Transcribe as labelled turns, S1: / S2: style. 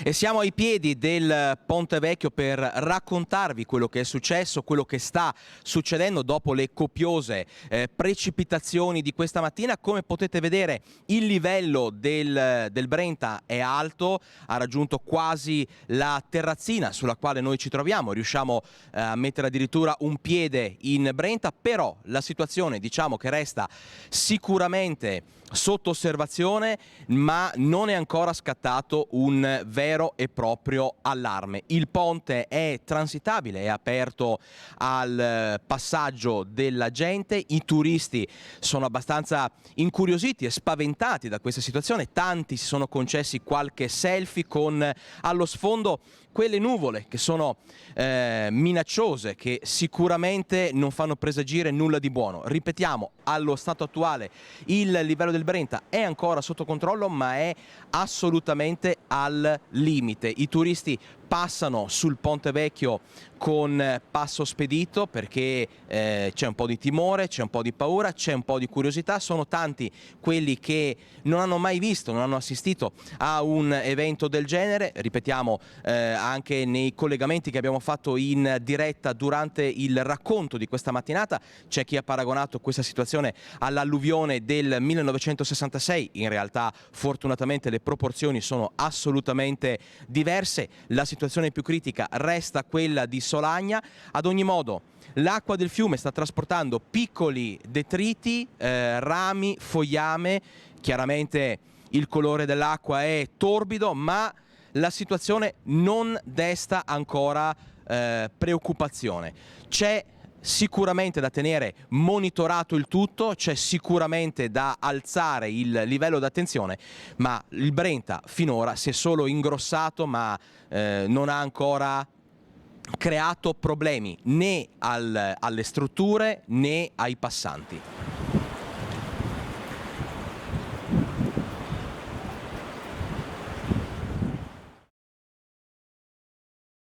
S1: E siamo ai piedi del Ponte Vecchio per raccontarvi quello che è successo, quello che sta succedendo dopo le copiose precipitazioni di questa mattina. Come potete vedere, il livello del Brenta è alto, ha raggiunto quasi la terrazzina sulla quale noi ci troviamo, riusciamo a mettere addirittura un piede in Brenta, però la situazione, diciamo, che resta sicuramente sotto osservazione, ma non è ancora scattato un vero e proprio allarme. Il ponte è transitabile, è aperto al passaggio della gente, i turisti sono abbastanza incuriositi e spaventati da questa situazione, tanti si sono concessi qualche selfie con allo sfondo quelle nuvole che sono minacciose, che sicuramente non fanno presagire nulla di buono. Ripetiamo, allo stato attuale il livello del Brenta è ancora sotto controllo, ma è assolutamente al limite. I turisti passano sul Ponte Vecchio con passo spedito perché c'è un po' di timore, c'è un po' di paura, c'è un po' di curiosità. Sono tanti quelli che non hanno mai visto, non hanno assistito a un evento del genere. Ripetiamo, anche nei collegamenti che abbiamo fatto in diretta durante il racconto di questa mattinata, c'è chi ha paragonato questa situazione all'alluvione del 1966. In realtà, fortunatamente, le proporzioni sono assolutamente diverse. La situazione più critica resta quella di Solagna. Ad ogni modo, l'acqua del fiume sta trasportando piccoli detriti, rami, fogliame. Chiaramente il colore dell'acqua è torbido, ma la situazione non desta ancora preoccupazione. C'è sicuramente da tenere monitorato il tutto, c'è sicuramente da alzare il livello d'attenzione, ma il Brenta finora si è solo ingrossato, ma non ha ancora creato problemi né alle strutture né ai passanti.